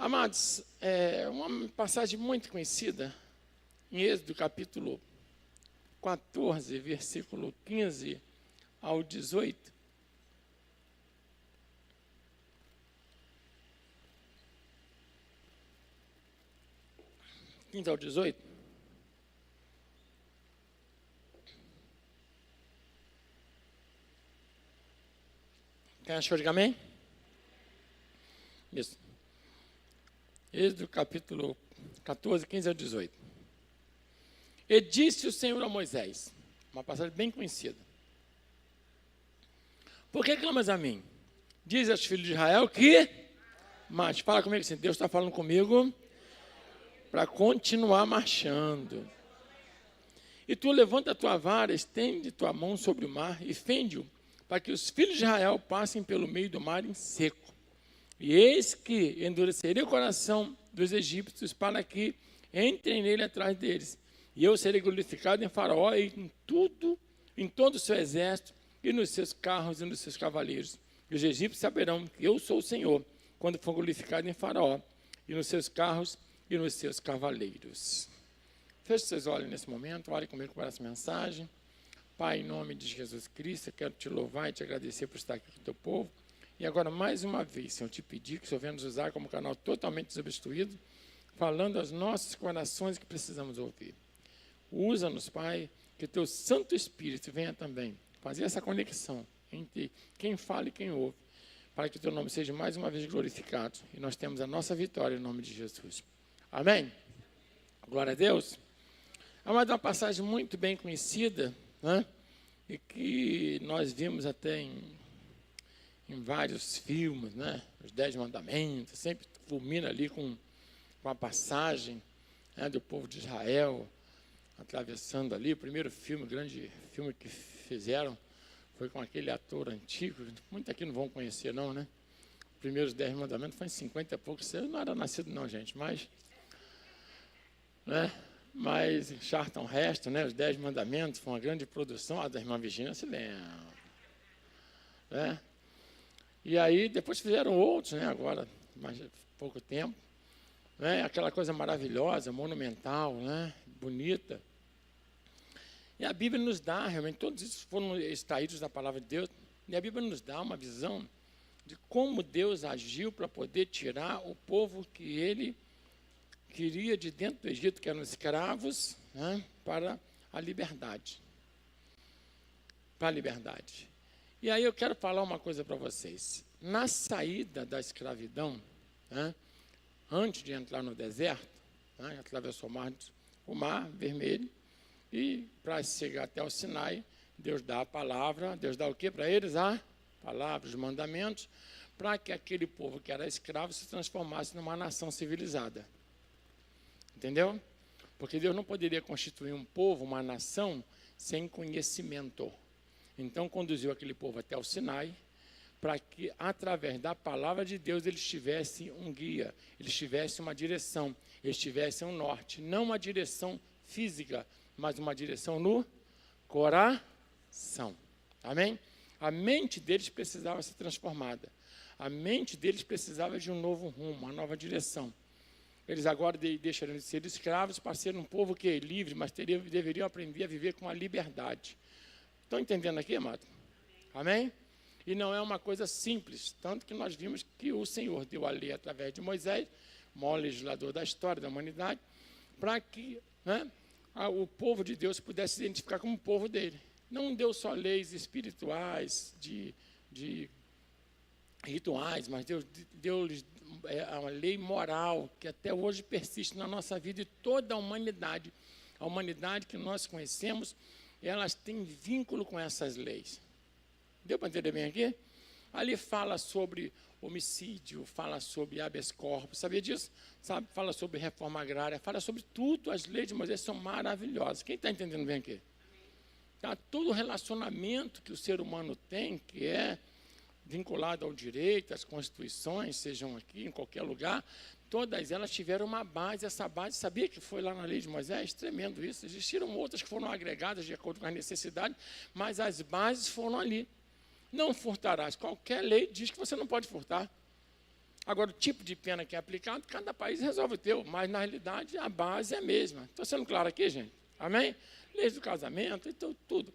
Amados, uma passagem muito conhecida, em Êxodo capítulo 14, versículo 15 ao 18. 15 ao 18. Quem achou, diga amém? Isso. Êxodo capítulo 14, 15 ao 18. E disse o Senhor a Moisés, uma passagem bem conhecida: por que clamas a mim? Diz aos filhos de Israel que... Mas, fala comigo assim, Deus está falando comigo para continuar marchando. E tu levanta a tua vara, estende tua mão sobre o mar e fende-o, para que os filhos de Israel passem pelo meio do mar em seco. E eis que endurecerei o coração dos egípcios para que entrem nele atrás deles. E eu serei glorificado em Faraó e em todo o seu exército, e nos seus carros e nos seus cavaleiros. E os egípcios saberão que eu sou o Senhor, quando for glorificado em Faraó, e nos seus carros e nos seus cavaleiros. Feche seus olhos nesse momento, ore comigo para essa mensagem. Pai, em nome de Jesus Cristo, eu quero te louvar e te agradecer por estar aqui com o teu povo. E agora, mais uma vez, Senhor, te pedir que o Senhor venha nos usar como canal totalmente desobstruído, falando aos nossos corações que precisamos ouvir. Usa-nos, Pai, que o teu Santo Espírito venha também fazer essa conexão entre quem fala e quem ouve, para que o teu nome seja mais uma vez glorificado. E nós temos a nossa vitória em nome de Jesus. Amém? Glória a Deus. É uma passagem muito bem conhecida, né? E que nós vimos até em vários filmes, né? Os 10 Mandamentos, sempre culmina ali com a passagem, né, do povo de Israel atravessando ali. O primeiro filme, grande filme que fizeram, foi com aquele ator antigo, muitos aqui não vão conhecer não, né? Os primeiros 10 Mandamentos foi em 50 e poucos, eu não era nascido não, gente, mas Charlton Heston, né? Os 10 Mandamentos, foi uma grande produção, a da irmã Virgínia se lembra, né? E aí, depois fizeram outros, né, agora, mais pouco tempo, né, aquela coisa maravilhosa, monumental, né, bonita. E a Bíblia nos dá, realmente, todos esses foram extraídos da palavra de Deus, e a Bíblia nos dá uma visão de como Deus agiu para poder tirar o povo que ele queria de dentro do Egito, que eram escravos, né, para a liberdade. Para a liberdade. E aí eu quero falar uma coisa para vocês. Na saída da escravidão, né, antes de entrar no deserto, né, atravessou o mar Vermelho, e para chegar até o Sinai, Deus dá a palavra, Deus dá o que para eles? A palavra, os mandamentos, para que aquele povo que era escravo se transformasse numa nação civilizada. Entendeu? Porque Deus não poderia constituir um povo, uma nação, sem conhecimento. Então, conduziu aquele povo até o Sinai, para que, através da palavra de Deus, eles tivessem um guia, eles tivessem uma direção, eles tivessem um norte. Não uma direção física, mas uma direção no coração. Amém? A mente deles precisava ser transformada. A mente deles precisava de um novo rumo, uma nova direção. Eles agora deixaram de ser escravos para ser um povo que é livre, mas deveriam aprender a viver com a liberdade. Estão entendendo aqui, amado? Amém? E não é uma coisa simples, tanto que nós vimos que o Senhor deu a lei através de Moisés, o maior legislador da história da humanidade, para que, né, o povo de Deus pudesse se identificar como o povo dele. Não deu só leis espirituais, de rituais, mas deu-lhes uma lei moral que até hoje persiste na nossa vida e toda a humanidade. A humanidade que nós conhecemos, elas têm vínculo com essas leis. Deu para entender bem aqui? Ali fala sobre homicídio, fala sobre habeas corpus, sabia disso? Sabe? Fala sobre reforma agrária, fala sobre tudo. As leis de Moisés são maravilhosas. Quem está entendendo bem aqui? Tá? Todo o relacionamento que o ser humano tem, que é vinculado ao direito, às constituições, sejam aqui, em qualquer lugar, todas elas tiveram uma base. Essa base, sabia que foi lá na lei de Moisés? Tremendo isso. Existiram outras que foram agregadas de acordo com a necessidade, mas as bases foram ali. Não furtarás. Qualquer lei diz que você não pode furtar. Agora, o tipo de pena que é aplicado, cada país resolve o teu, mas, na realidade, a base é a mesma. Estou sendo claro aqui, gente? Amém? Leis do casamento, então, tudo.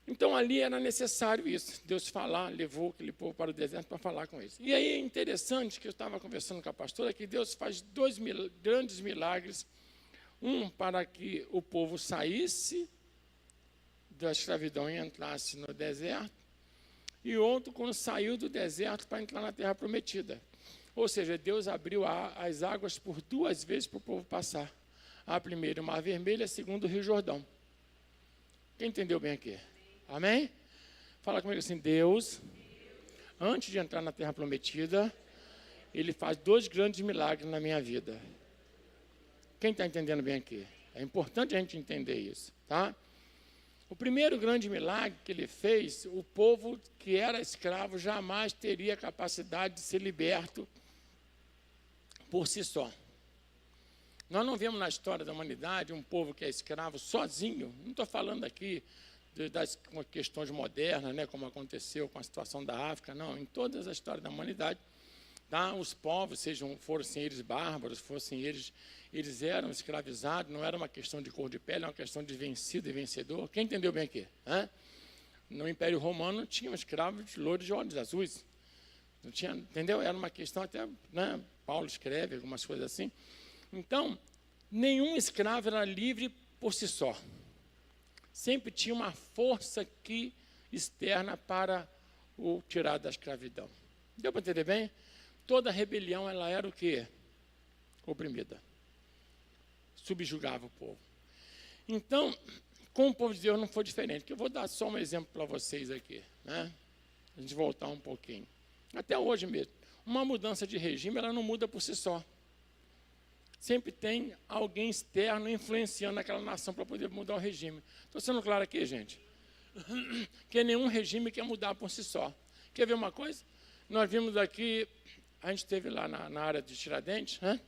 Então, ali era necessário isso. Deus falar, levou aquele povo para o deserto para falar com eles. E aí é interessante que eu estava conversando com a pastora, que Deus faz dois grandes milagres. Um para que o povo saísse da escravidão e entrasse no deserto. E outro quando saiu do deserto para entrar na terra prometida. Ou seja, Deus abriu as águas por duas vezes para o povo passar. A primeira, o Mar Vermelho, a segunda, o Rio Jordão. Quem entendeu bem aqui? Amém? Fala comigo assim, Deus, antes de entrar na terra prometida, Ele faz dois grandes milagres na minha vida. Quem está entendendo bem aqui? É importante a gente entender isso, tá? O primeiro grande milagre que Ele fez, o povo que era escravo jamais teria capacidade de ser liberto por si só. Nós não vemos na história da humanidade um povo que é escravo sozinho. Não estou falando aqui das questões modernas, né, como aconteceu com a situação da África, não. Em todas as histórias da humanidade, tá, os povos, fossem eles bárbaros, fossem eles eram escravizados, não era uma questão de cor de pele, era uma questão de vencido e vencedor. Quem entendeu bem aqui? No Império Romano tinham escravos loiros de olhos azuis. Não tinha, entendeu? Era uma questão até, né, Paulo escreve algumas coisas assim. Então, nenhum escravo era livre por si só. Sempre tinha uma força externa para o tirar da escravidão. Deu para entender bem? Toda rebelião, ela era o quê? Oprimida. Subjugava o povo. Então, com o povo de Deus não foi diferente. Que eu vou dar só um exemplo para vocês aqui, né? A gente voltar um pouquinho. Até hoje mesmo. Uma mudança de regime, ela não muda por si só. Sempre tem alguém externo influenciando aquela nação para poder mudar o regime. Estou sendo claro aqui, gente? Que nenhum regime quer mudar por si só. Quer ver uma coisa? Nós vimos aqui, a gente esteve lá na área de Tiradentes, né?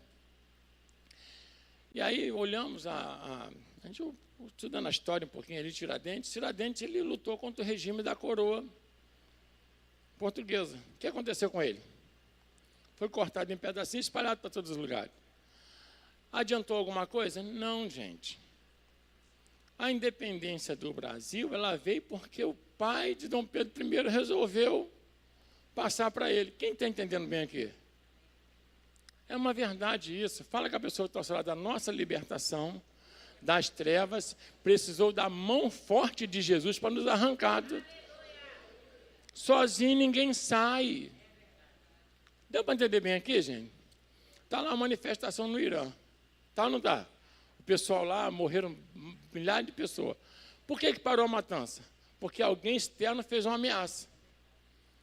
E aí olhamos, a gente estudando a história um pouquinho ali de Tiradentes. Tiradentes, ele lutou contra o regime da coroa portuguesa. O que aconteceu com ele? Foi cortado em pedacinhos, espalhado para todos os lugares. Adiantou alguma coisa? Não, gente. A independência do Brasil, ela veio porque o pai de Dom Pedro I resolveu passar para ele. Quem está entendendo bem aqui? É uma verdade isso. Fala com a pessoa que está ao seu lado. A nossa libertação das trevas precisou da mão forte de Jesus para nos arrancar. Sozinho ninguém sai. Deu para entender bem aqui, gente? Está lá a manifestação no Irã. Tá ou não está? O pessoal lá, morreram milhares de pessoas. Por que parou a matança? Porque alguém externo fez uma ameaça.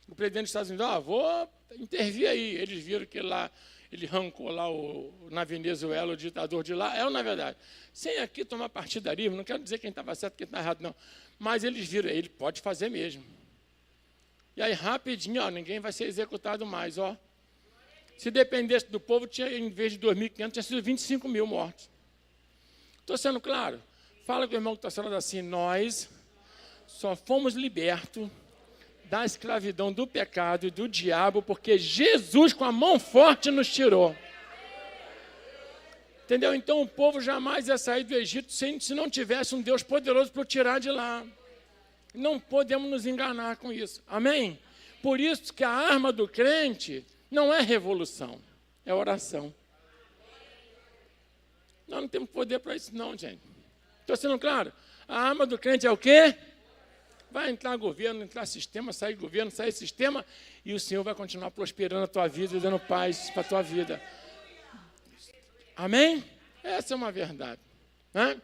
O presidente dos Estados Unidos, vou intervir aí. Eles viram que lá, ele arrancou lá na Venezuela, o ditador de lá. É ou não é verdade? Sem aqui tomar partidarismo, não quero dizer quem estava certo e quem estava errado, não. Mas eles viram, ele pode fazer mesmo. E aí, rapidinho, ninguém vai ser executado mais, Se dependesse do povo, em vez de 2.500, tinha sido 25 mil mortos. Estou sendo claro? Fala com o irmão que está falando assim, nós só fomos libertos da escravidão do pecado e do diabo, porque Jesus, com a mão forte, nos tirou. Entendeu? Então, o povo jamais ia sair do Egito se não tivesse um Deus poderoso para o tirar de lá. Não podemos nos enganar com isso. Amém? Por isso que a arma do crente não é revolução, é oração. Nós não temos poder para isso não, gente. Estou sendo claro? A arma do crente é o quê? Vai entrar governo, entrar sistema, sair governo, sair sistema, e o Senhor vai continuar prosperando a tua vida e dando paz para a tua vida. Amém? Essa é uma verdade. Né?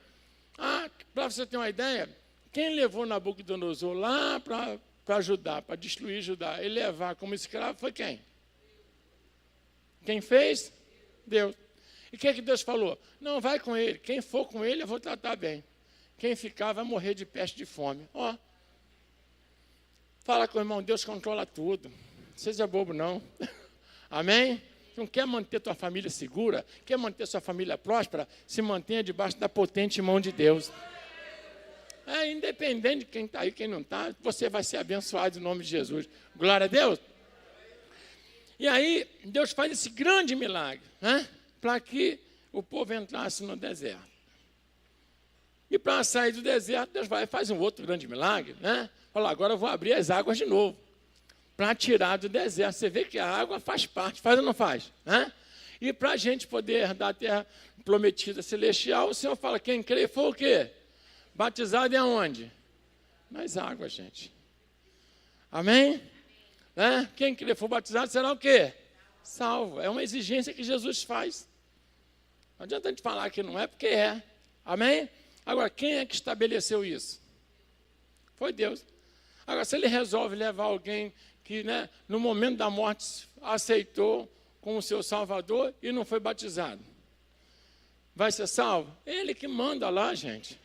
Para você ter uma ideia, quem levou Nabucodonosor lá para Judá, para destruir Judá, e levar como escravo, foi quem? Quem fez? Deus. E o que Deus falou? Não, vai com ele. Quem for com ele, eu vou tratar bem. Quem ficar vai morrer de peste de fome. Fala com o irmão, Deus controla tudo. Não seja bobo, não. Amém? Não quer manter tua família segura, quer manter sua família próspera, se mantenha debaixo da potente mão de Deus. Independente de quem está aí, quem não está, você vai ser abençoado em nome de Jesus. Glória a Deus. E aí, Deus faz esse grande milagre, né? Para que o povo entrasse no deserto. E para sair do deserto, Deus vai e faz um outro grande milagre, né? Fala, agora eu vou abrir as águas de novo, para tirar do deserto. Você vê que a água faz parte, faz ou não faz? Né? E para a gente poder herdar a terra prometida celestial, o Senhor fala, quem crê foi o quê? Batizado em aonde? Nas águas, gente. Amém? Né? Quem crê for batizado será o quê? Salvo. É uma exigência que Jesus faz. Não adianta a gente falar que não é, porque é. Amém? Agora, quem é que estabeleceu isso? Foi Deus. Agora, se ele resolve levar alguém que, né, no momento da morte, aceitou como seu salvador e não foi batizado, vai ser salvo? Ele que manda lá, gente.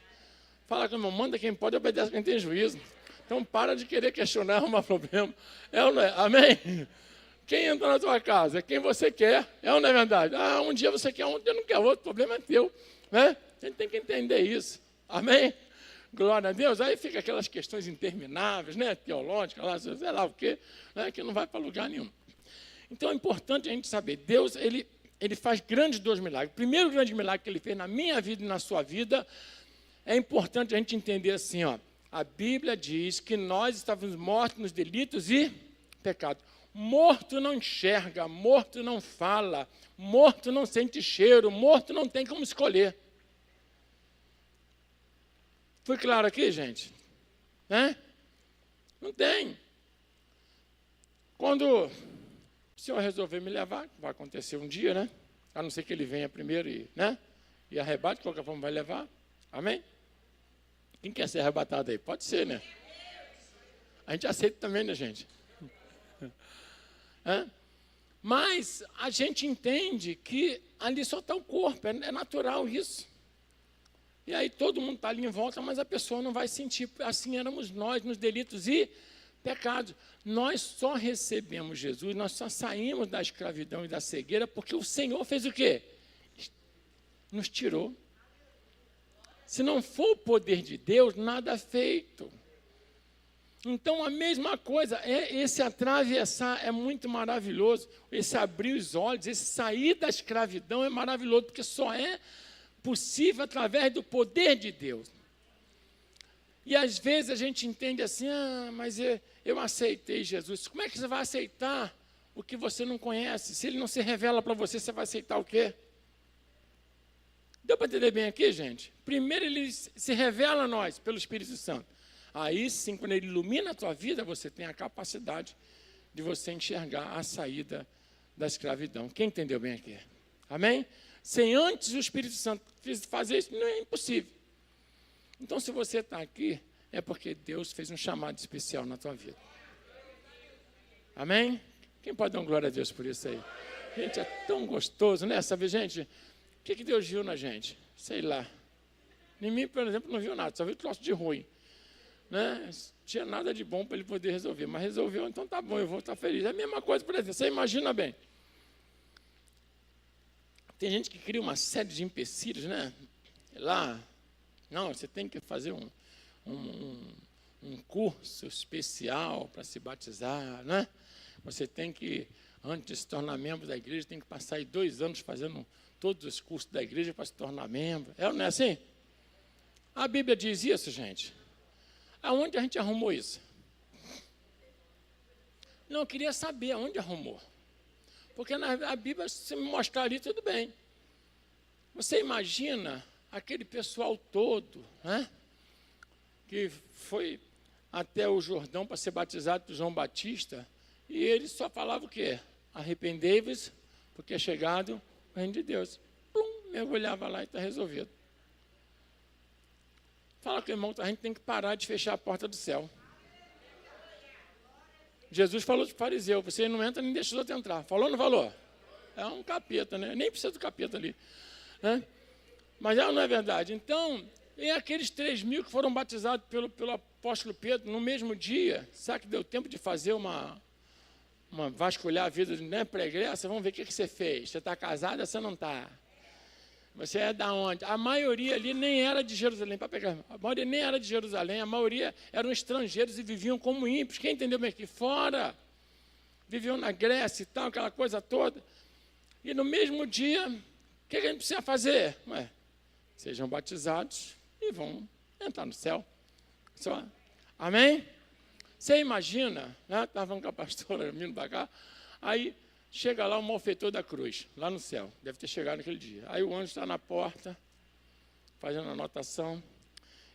Fala que não manda quem pode, obedece quem tem juízo. Então, para de querer questionar, arrumar problema. É ou não é? Amém? Quem entra na tua casa? É quem você quer. É ou não é verdade? Ah, um dia você quer, um dia não quer outro. O problema é teu. Né? A gente tem que entender isso. Amém? Glória a Deus. Aí fica aquelas questões intermináveis, né? Teológicas, lá, sei lá o quê, né? Que não vai para lugar nenhum. Então, é importante a gente saber. Deus, ele faz grandes dois milagres. O primeiro grande milagre que ele fez na minha vida e na sua vida, é importante a gente entender assim, ó. A Bíblia diz que nós estávamos mortos nos delitos e pecados. Morto não enxerga, morto não fala, morto não sente cheiro, morto não tem como escolher. Foi claro aqui, gente? Né? Não tem. Quando o Senhor resolver me levar, vai acontecer um dia, né? A não ser que ele venha primeiro e arrebate, de qualquer forma vai levar. Amém? Quem quer ser arrebatado aí? Pode ser, né? A gente aceita também, né, gente? Mas a gente entende que ali só está o corpo, é natural isso. E aí todo mundo está ali em volta, mas a pessoa não vai sentir. Assim éramos nós, nos delitos e pecados. Nós só recebemos Jesus, nós só saímos da escravidão e da cegueira, porque o Senhor fez o quê? Nos tirou. Se não for o poder de Deus, nada é feito. Então, a mesma coisa, esse atravessar é muito maravilhoso, esse abrir os olhos, esse sair da escravidão é maravilhoso, porque só é possível através do poder de Deus. E às vezes a gente entende assim, mas eu aceitei Jesus. Como é que você vai aceitar o que você não conhece? Se ele não se revela para você, você vai aceitar o quê? Deu para entender bem aqui, gente? Primeiro ele se revela a nós pelo Espírito Santo. Aí sim, quando ele ilumina a tua vida, você tem a capacidade de você enxergar a saída da escravidão. Quem entendeu bem aqui? Amém? Sem antes o Espírito Santo fazer isso, não é impossível. Então, se você está aqui, é porque Deus fez um chamado especial na tua vida. Amém? Quem pode dar uma glória a Deus por isso aí? Gente, é tão gostoso, né? Sabe, gente, o que Deus viu na gente? Sei lá. Em mim, por exemplo, não viu nada, só viu troço de ruim. Né? Não tinha nada de bom para ele poder resolver, mas resolveu, então tá bom, eu vou estar feliz. É a mesma coisa, por exemplo, você imagina bem. Tem gente que cria uma série de empecilhos, né? Lá, não, você tem que fazer um curso especial para se batizar, né? Você tem que, antes de se tornar membro da igreja, tem que passar aí 2 anos fazendo todos os cursos da igreja para se tornar membro. É ou não é assim? A Bíblia diz isso, gente. Aonde a gente arrumou isso? Não, eu queria saber aonde arrumou. Porque a Bíblia, se me mostrar ali, tudo bem. Você imagina aquele pessoal todo, né, que foi até o Jordão para ser batizado por João Batista, e ele só falava o quê? Arrependei-vos, porque é chegado o reino de Deus. Plum, mergulhava lá e está resolvido. Fala com o irmão, a gente tem que parar de fechar a porta do céu. Jesus falou para o fariseu, você não entra nem deixa os outros entrar. Falou ou não falou? É um capeta, né? Nem precisa do capeta ali. Né? Mas não é verdade. Então, e aqueles 3.000 que foram batizados pelo apóstolo Pedro no mesmo dia, sabe que deu tempo de fazer uma vasculhar a vida, né, pregressa? Vamos ver o que você fez. Você está casada, você não está. Você é da onde? A maioria ali nem era de Jerusalém. Para pegar, a maioria nem era de Jerusalém, a maioria eram estrangeiros e viviam como ímpios. Quem entendeu bem aqui? Fora. viveu na Grécia e tal, aquela coisa toda. E no mesmo dia, o que a gente precisa fazer? Sejam batizados e vão entrar no céu. Só. Amém? Você imagina, né? Estava falando com a pastora vindo para cá, aí chega lá o malfeitor da cruz, lá no céu, deve ter chegado naquele dia. Aí o anjo está na porta, fazendo anotação.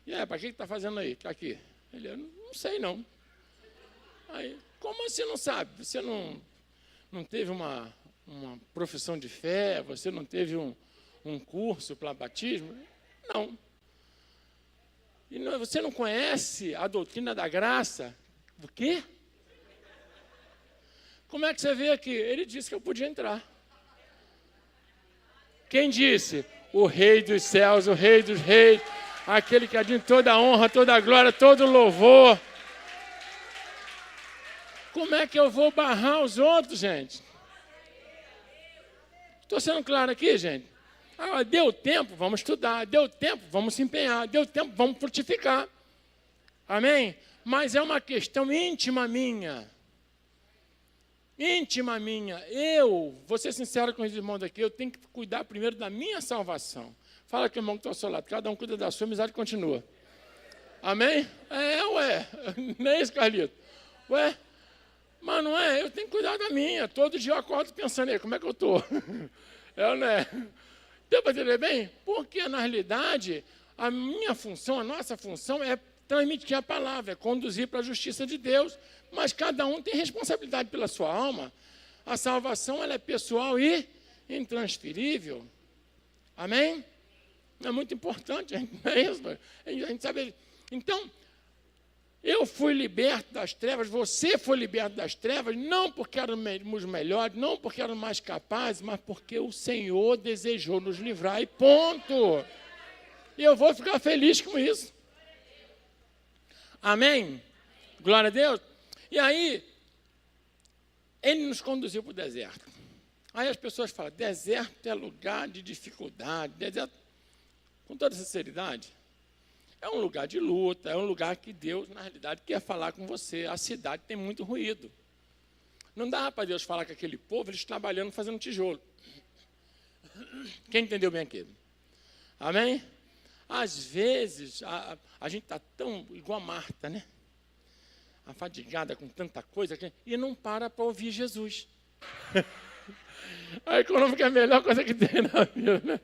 E para que está fazendo aí? Está aqui. Ele, eu não sei não. Aí, como assim não sabe? Você não teve uma profissão de fé? Você não teve um curso para batismo? Não. E você não conhece a doutrina da graça? O quê? Como é que você veio aqui? Ele disse que eu podia entrar. Quem disse? O Rei dos céus, o Rei dos reis, aquele que admite toda a honra, toda a glória, todo o louvor. Como é que eu vou barrar os outros, gente? Estou sendo claro aqui, gente? Deu tempo, vamos estudar. Deu tempo, vamos se empenhar. Deu tempo, vamos frutificar. Amém? Mas é uma questão íntima minha. Íntima minha. Eu, vou ser sincero com os irmãos aqui, eu tenho que cuidar primeiro da minha salvação. Fala que o irmão que está ao seu lado. Cada um cuida da sua, a amizade continua. Amém? Não é isso, Carlito? Mas não é, eu tenho que cuidar da minha. Todo dia eu acordo pensando, aí, como é que eu estou? Não é? Deu para entender bem? Porque, na realidade, a minha função, a nossa função é transmitir a palavra, é conduzir para a justiça de Deus. Mas cada um tem responsabilidade pela sua alma. A salvação ela é pessoal e intransferível. Amém? É muito importante, não é isso? A gente sabe. Então, eu fui liberto das trevas, você foi liberto das trevas, não porque éramos melhores, não porque éramos mais capazes, mas porque o Senhor desejou nos livrar e ponto. E eu vou ficar feliz com isso. Amém? Glória a Deus. E aí, ele nos conduziu para o deserto. Aí as pessoas falam, deserto é lugar de dificuldade, deserto, com toda sinceridade, é um lugar de luta, é um lugar que Deus, na realidade, quer falar com você. A cidade tem muito ruído. Não dá para Deus falar com aquele povo, eles trabalhando, fazendo tijolo. Quem entendeu bem aquilo? Amém? Às vezes, a gente está tão igual a Marta, né? Afadigada com tanta coisa, e não para ouvir Jesus. A econômica é a melhor coisa que tem na vida, né?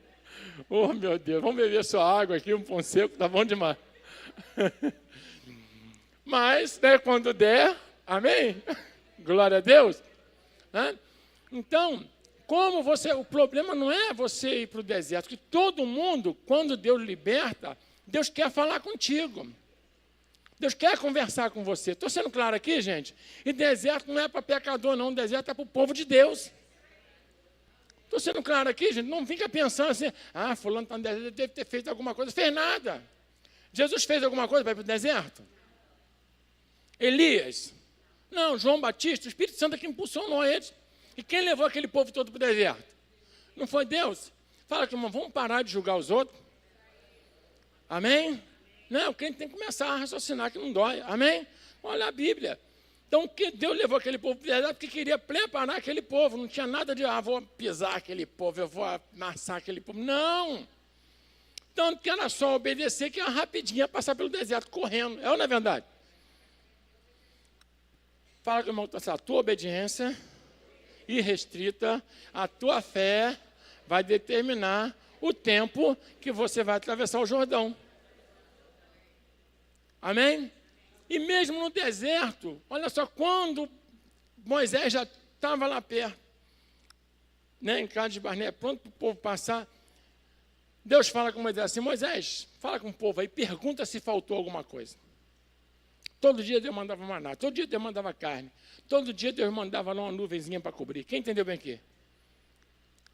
Oh, meu Deus, vamos beber sua água aqui, um pão seco, tá bom demais. Mas, né, quando der, amém? Glória a Deus. Né? Então, o problema não é você ir para o deserto, porque todo mundo, quando Deus liberta, Deus quer falar contigo. Deus quer conversar com você. Estou sendo claro aqui, gente? E deserto não é para pecador, não. Deserto é para o povo de Deus. Estou sendo claro aqui, gente? Não fica pensando assim, fulano está no deserto, deve ter feito alguma coisa. Fez nada. Jesus fez alguma coisa para ir para o deserto? Elias? Não, João Batista, o Espírito Santo que impulsionou eles. E quem levou aquele povo todo para o deserto? Não foi Deus? Fala que, irmão, vamos parar de julgar os outros. Amém? Não, o crente tem que começar a raciocinar que não dói. Amém? Olha a Bíblia. Então, que Deus levou aquele povo para o deserto porque queria preparar aquele povo. Não tinha nada de, vou pisar aquele povo, eu vou amassar aquele povo. Não. Então, que era só obedecer, que era rapidinho passar pelo deserto, correndo. É ou não é verdade? Fala com o irmão, a tua obediência irrestrita, a tua fé vai determinar o tempo que você vai atravessar o Jordão. Amém? E mesmo no deserto, olha só, quando Moisés já estava lá perto, né, em Cades de Barnea, pronto para o povo passar, Deus fala com Moisés assim, Moisés, fala com o povo aí, pergunta se faltou alguma coisa. Todo dia Deus mandava maná, todo dia Deus mandava carne, todo dia Deus mandava lá uma nuvenzinha para cobrir. Quem entendeu bem aqui?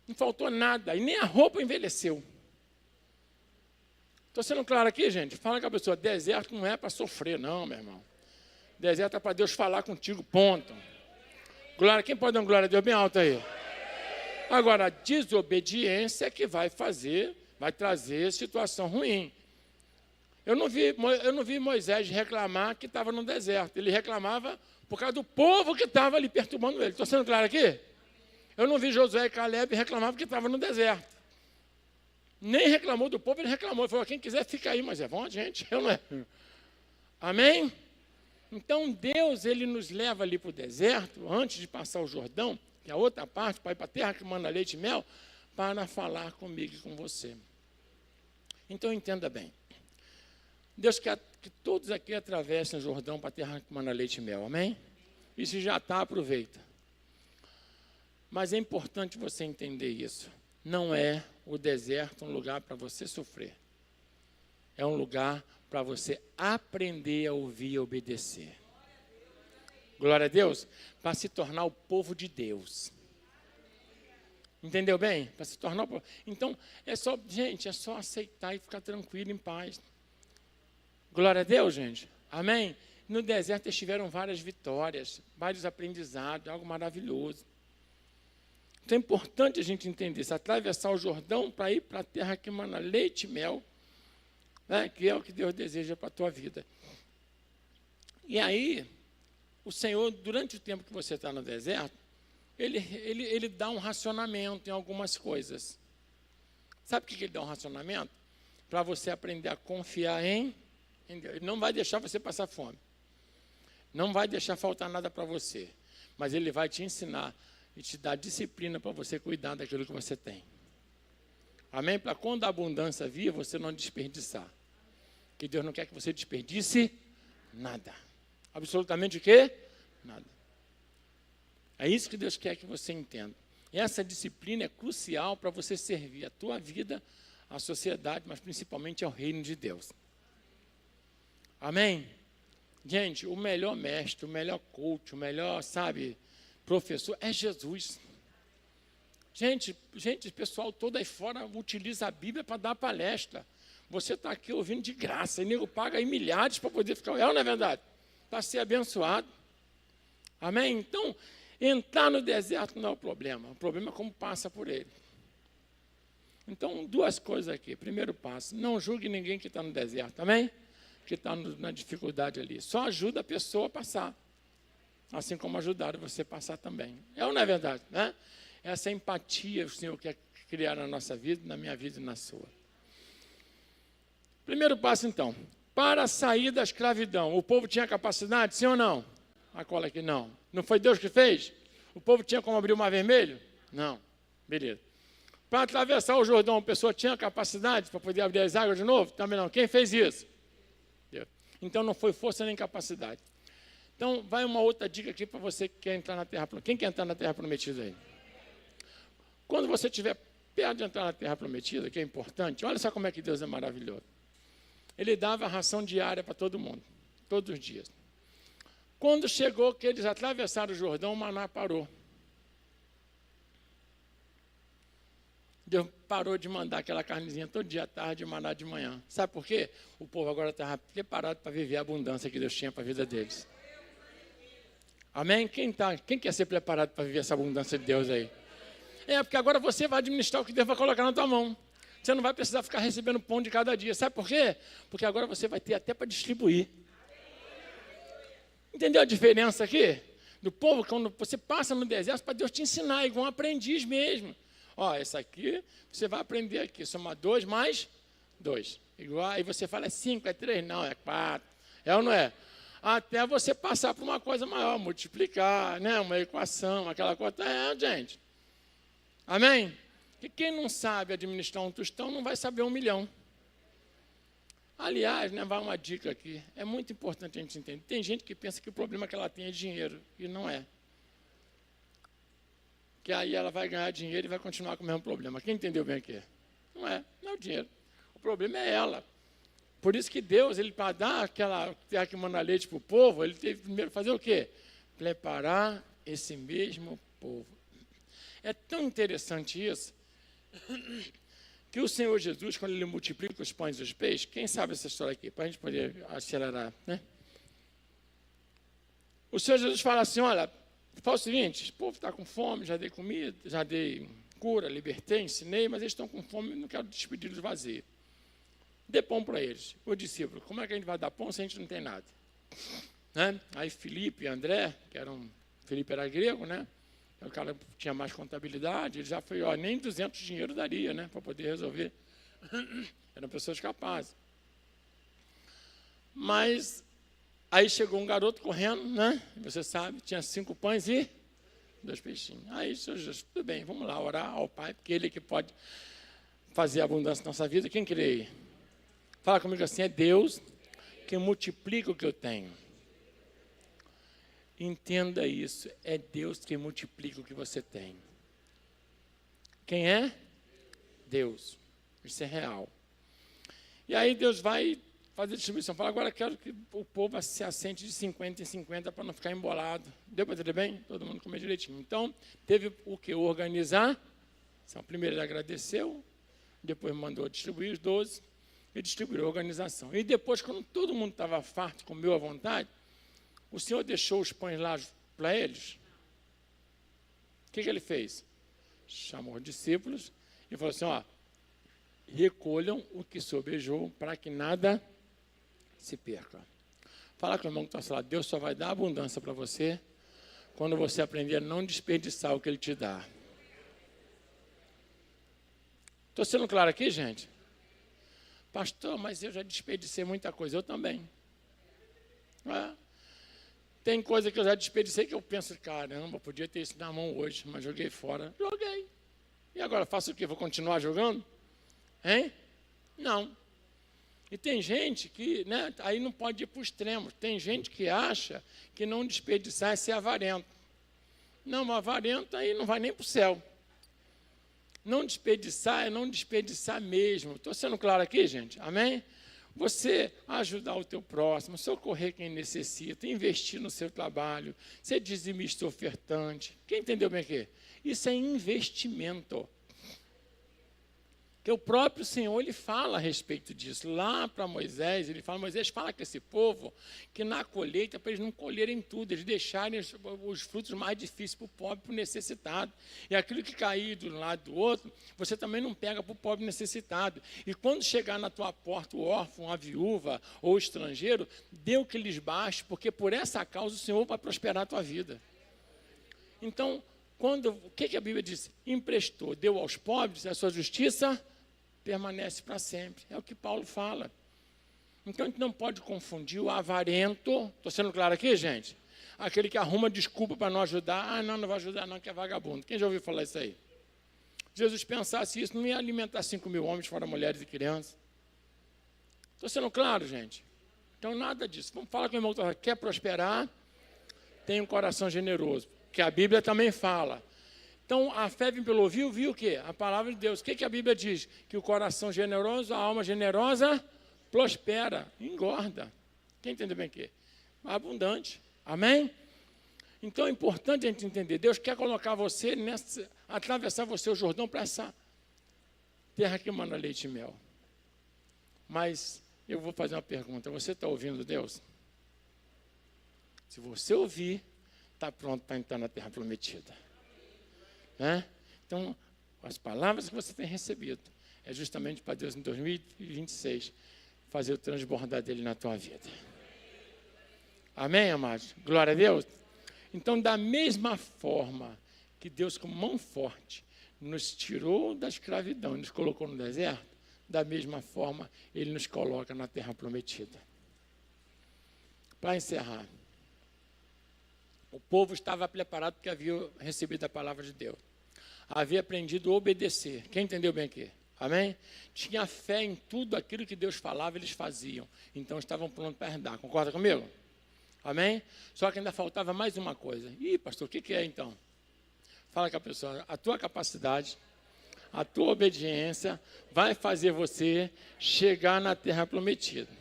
Não faltou nada, e nem a roupa envelheceu. Estou sendo claro aqui, gente? Fala com a pessoa, deserto não é para sofrer, não, meu irmão. Deserto é para Deus falar contigo, ponto. Glória, quem pode dar uma glória a Deus bem alta aí? Agora, a desobediência é que vai trazer situação ruim. Eu não vi Moisés reclamar que estava no deserto. Ele reclamava por causa do povo que estava ali perturbando ele. Estou sendo claro aqui? Eu não vi Josué e Caleb reclamar porque estava no deserto. Nem reclamou do povo, ele reclamou. Ele falou, quem quiser fica aí, mas é bom, gente. Eu não é. Amém? Então, Deus, ele nos leva ali para o deserto, antes de passar o Jordão, que é a outra parte, para ir para a terra que manda leite e mel, para falar comigo e com você. Então, entenda bem. Deus quer que todos aqui atravessem o Jordão para a terra que manda leite e mel, amém? E se já está, aproveita. Mas é importante você entender isso. Não é o deserto um lugar para você sofrer. É um lugar para você aprender a ouvir e obedecer. Glória a Deus. Para se tornar o povo de Deus. Entendeu bem? Para se tornar o povo. Então, é só aceitar e ficar tranquilo, em paz. Glória a Deus, gente. Amém? No deserto eles tiveram várias vitórias, vários aprendizados, algo maravilhoso. Então é importante a gente entender isso, atravessar o Jordão para ir para a terra que mana leite e mel, né, que é o que Deus deseja para a tua vida. E aí, o Senhor, durante o tempo que você está no deserto, ele dá um racionamento em algumas coisas. Sabe por que ele dá um racionamento? Para você aprender a confiar em Deus. Ele não vai deixar você passar fome. Não vai deixar faltar nada para você. Mas ele vai te ensinar e te dar disciplina para você cuidar daquilo que você tem. Amém? Para quando a abundância vir, você não desperdiçar. Que Deus não quer que você desperdice nada. Absolutamente o quê? Nada. É isso que Deus quer que você entenda. E essa disciplina é crucial para você servir a tua vida, a sociedade, mas principalmente ao reino de Deus. Amém? Gente, o melhor mestre, o melhor coach, o melhor, professor é Jesus. Gente, o pessoal todo aí fora utiliza a Bíblia para dar palestra. Você está aqui ouvindo de graça, e nego paga aí milhares para poder ficar, não é verdade? Para ser abençoado. Amém? Então, entrar no deserto não é o problema é como passa por ele. Então, duas coisas aqui. Primeiro passo, não julgue ninguém que está no deserto, amém? Que está na dificuldade ali. Só ajuda a pessoa a passar. Assim como ajudaram você a passar também. É ou não é verdade? Né? Essa empatia o Senhor quer criar na nossa vida, na minha vida e na sua. Primeiro passo, então. Para sair da escravidão, o povo tinha capacidade, sim ou não? A cola aqui, não. Não foi Deus que fez? O povo tinha como abrir o mar vermelho? Não. Beleza. Para atravessar o Jordão, a pessoa tinha capacidade para poder abrir as águas de novo? Também não. Quem fez isso? Deus. Então não foi força nem capacidade. Então vai uma outra dica aqui para você que quer entrar na terra prometida. Quem quer entrar na terra prometida aí? Quando você estiver perto de entrar na terra prometida, que é importante, olha só como é que Deus é maravilhoso. Ele dava ração diária para todo mundo, todos os dias. Quando chegou que eles atravessaram o Jordão, o maná parou. Deus parou de mandar aquela carnezinha todo dia à tarde e maná de manhã. Sabe por quê? O povo agora estava preparado para viver a abundância que Deus tinha para a vida deles. Amém? Quem quer ser preparado para viver essa abundância de Deus aí? É, porque agora você vai administrar o que Deus vai colocar na tua mão. Você não vai precisar ficar recebendo pão de cada dia. Sabe por quê? Porque agora você vai ter até para distribuir. Entendeu a diferença aqui? Do povo, quando você passa no deserto, para Deus te ensinar, igual um aprendiz mesmo. Ó, essa aqui, você vai aprender aqui. Soma 2 mais 2. Igual, aí você fala, é 5, é 3? Não, é 4. É ou não é? Até você passar para uma coisa maior, multiplicar, né? Uma equação, aquela coisa. É, gente. Amém? Porque quem não sabe administrar um tostão não vai saber 1 milhão. Aliás, né, vai uma dica aqui. É muito importante a gente entender. Tem gente que pensa que o problema que ela tem é dinheiro. E não é. Que aí ela vai ganhar dinheiro e vai continuar com o mesmo problema. Quem entendeu bem aqui? Não é o dinheiro. O problema é ela. Por isso que Deus, ele para dar aquela terra que manda leite para o povo, ele teve primeiro fazer o quê? Preparar esse mesmo povo. É tão interessante isso, que o Senhor Jesus, quando ele multiplica os pães e os peixes, quem sabe essa história aqui, para a gente poder acelerar, né? O Senhor Jesus fala assim, olha, fala o seguinte, o povo está com fome, já dei comida, já dei cura, libertei, ensinei, mas eles estão com fome e não quero despedir-los vazios. dê pão para eles. O discípulo, como é que a gente vai dar pão se a gente não tem nada? Né? Aí Filipe e André, Filipe era grego, né? O cara tinha mais contabilidade, ele já foi, nem 200 dinheiro daria, né? Para poder resolver. Eram pessoas capazes. Mas aí chegou um garoto correndo, né? Você sabe, tinha 5 pães e 2 peixinhos. Aí, Senhor Jesus, tudo bem, vamos lá orar ao Pai, porque Ele é que pode fazer abundância na nossa vida. Quem crê aí? Fala comigo assim, é Deus que multiplica o que eu tenho. Entenda isso, é Deus que multiplica o que você tem. Quem é? Deus. Isso é real. E aí Deus vai fazer distribuição. Fala, agora quero que o povo se assente de 50 em 50 para não ficar embolado. Deu para entender bem? Todo mundo comer direitinho. Então, teve o que? Organizar. Então, primeiro ele agradeceu, depois mandou distribuir os 12 e distribuiu a organização. E depois, quando todo mundo estava farto, comeu à vontade, o Senhor deixou os pães lá para eles. O que ele fez? Chamou os discípulos e falou assim, recolham o que sobejou para que nada se perca. Fala com o irmão que está ao seu lado, Deus só vai dar abundância para você quando você aprender a não desperdiçar o que Ele te dá. Estou sendo claro aqui, gente? Pastor, mas eu já desperdicei muita coisa. Eu também. Tem coisa que eu já desperdicei que eu penso, caramba, podia ter isso na mão hoje, mas joguei fora. Joguei. E agora faço o quê? Vou continuar jogando? Hein? Não. E tem gente que, aí não pode ir para o extremo. Tem gente que acha que não desperdiçar é ser avarento. Não, avarento aí não vai nem para o céu. Não desperdiçar é não desperdiçar mesmo. Estou sendo claro aqui, gente? Amém? Você ajudar o teu próximo, socorrer quem necessita, investir no seu trabalho, ser dizimista ofertante. Quem entendeu bem aqui? Isso é investimento. Que o próprio Senhor, Ele fala a respeito disso. Lá para Moisés, Ele fala, Moisés fala com esse povo que na colheita, para eles não colherem tudo, eles deixarem os frutos mais difíceis para o pobre, para o necessitado. E aquilo que cair de um lado do outro, você também não pega para o pobre necessitado. E quando chegar na tua porta o órfão, a viúva ou o estrangeiro, dê o que lhes baste, porque por essa causa o Senhor vai prosperar a tua vida. Então, o que a Bíblia diz? Emprestou, deu aos pobres, a sua justiça permanece para sempre. É o que Paulo fala. Então, a gente não pode confundir o avarento. Estou sendo claro aqui, gente? Aquele que arruma desculpa para não ajudar. Não vai ajudar não, que é vagabundo. Quem já ouviu falar isso aí? Jesus pensasse isso, não ia alimentar 5.000 homens, fora mulheres e crianças. Estou sendo claro, gente? Então, nada disso. Vamos falar com o irmão que quer prosperar, tem um coração generoso. Que a Bíblia também fala. Então, a fé vem pelo ouvir, viu o quê? A palavra de Deus. O que a Bíblia diz? Que o coração generoso, a alma generosa, prospera, engorda. Quem entendeu bem aqui? Abundante. Amém? Então, é importante a gente entender. Deus quer colocar você, atravessar você o Jordão para essa terra que manda leite e mel. Mas, eu vou fazer uma pergunta. Você está ouvindo Deus? Se você ouvir, está pronto para entrar na terra prometida. Então, as palavras que você tem recebido é justamente para Deus em 2026 fazer o transbordar dele na tua vida. Amém, amados? Glória a Deus. Então, da mesma forma que Deus com mão forte nos tirou da escravidão e nos colocou no deserto, da mesma forma Ele nos coloca na terra prometida. Para encerrar, o povo estava preparado porque havia recebido a palavra de Deus. Havia aprendido a obedecer. Quem entendeu bem aqui? Amém? Tinha fé em tudo aquilo que Deus falava, eles faziam. Então estavam prontos para herdar. Concorda comigo? Amém? Só que ainda faltava mais uma coisa. Ih, pastor, o que é então? Fala com a pessoa. A tua capacidade, a tua obediência vai fazer você chegar na terra prometida.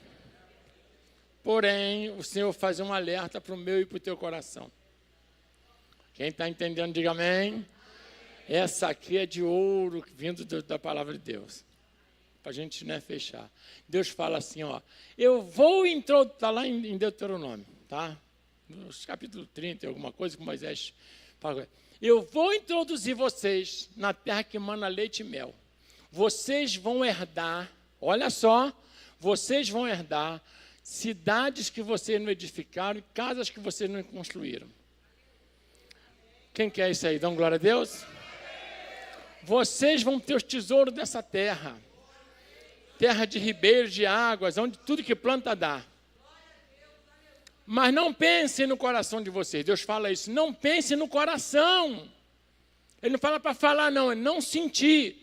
Porém, o Senhor faz um alerta para o meu e para o teu coração. Quem está entendendo, diga amém. Essa aqui é de ouro, vindo da palavra de Deus. Para a gente fechar. Deus fala assim, eu vou introduzir, está lá em Deuteronômio, tá? No capítulo 30, alguma coisa que Moisés fala. Eu vou introduzir vocês na terra que mana leite e mel. Vocês vão herdar, olha só, vocês vão herdar cidades que vocês não edificaram e casas que vocês não construíram. Quem quer isso aí? Dão glória a Deus? Vocês vão ter os tesouros dessa terra. Terra de ribeiros, de águas, onde tudo que planta dá. Mas não pensem no coração de vocês. Deus fala isso. Não pense no coração. Ele não fala para falar, não. É não sentir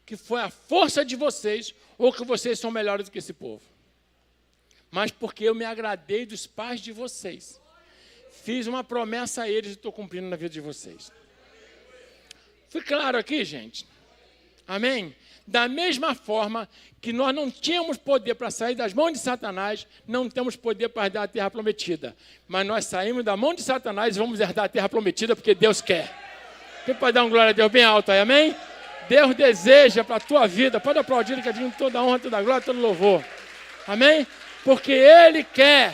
que foi a força de vocês ou que vocês são melhores do que esse povo. Mas porque eu me agradei dos pais de vocês. Fiz uma promessa a eles e estou cumprindo na vida de vocês. Fui claro aqui, gente? Amém? Da mesma forma que nós não tínhamos poder para sair das mãos de Satanás, não temos poder para herdar a terra prometida. Mas nós saímos da mão de Satanás e vamos herdar a terra prometida porque Deus quer. Quem pode dar uma glória a Deus bem alto aí, amém? Deus deseja para a tua vida, pode aplaudir que é digno de toda a honra, toda a glória, todo louvor. Amém? Porque Ele quer,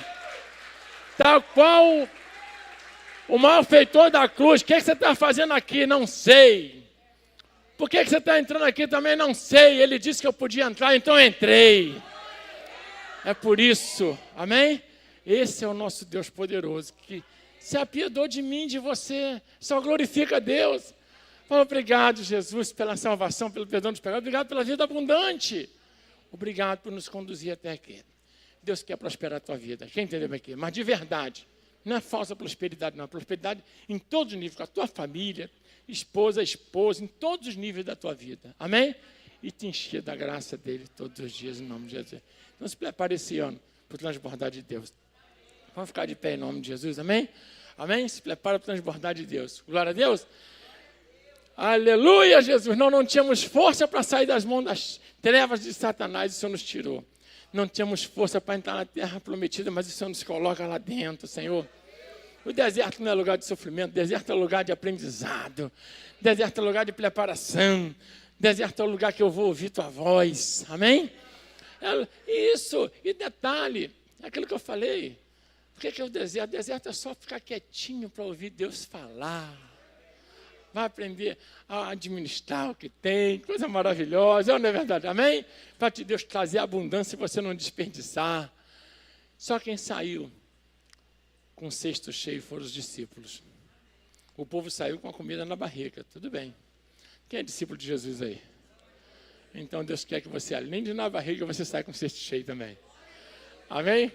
tal qual o malfeitor da cruz. O que você está fazendo aqui? Não sei. Por que você está entrando aqui também? Não sei. Ele disse que eu podia entrar, então eu entrei. É por isso, amém? Esse é o nosso Deus poderoso, que se apiedou de mim, de você, só glorifica a Deus. Fala, obrigado, Jesus, pela salvação, pelo perdão dos pecados, obrigado pela vida abundante. Obrigado por nos conduzir até aqui. Deus quer prosperar a tua vida. Quem entendeu aqui? Mas de verdade, não é falsa prosperidade, não. É prosperidade em todos os níveis, com a tua família, esposa, em todos os níveis da tua vida. Amém? E te encher da graça dele todos os dias, em nome de Jesus. Então se prepare esse ano para o transbordar de Deus. Vamos ficar de pé em nome de Jesus, amém? Amém? Se prepara para o transbordar de Deus. Glória a Deus. Aleluia, Jesus. Não tínhamos força para sair das mãos das trevas de Satanás, o Senhor nos tirou. Não tínhamos força para entrar na terra prometida, mas o Senhor nos coloca lá dentro, Senhor. O deserto não é lugar de sofrimento, o deserto é lugar de aprendizado, o deserto é lugar de preparação, o deserto é o lugar que eu vou ouvir tua voz, amém? Isso, e detalhe, aquilo que eu falei, o que é o deserto? O deserto é só ficar quietinho para ouvir Deus falar. Vai aprender a administrar o que tem, coisa maravilhosa, não é verdade, amém? Para te Deus trazer abundância e você não desperdiçar. Só quem saiu com o cesto cheio foram os discípulos. O povo saiu com a comida na barriga, tudo bem. Quem é discípulo de Jesus aí? Então Deus quer que você, além de na barriga, você saia com o cesto cheio também. Amém?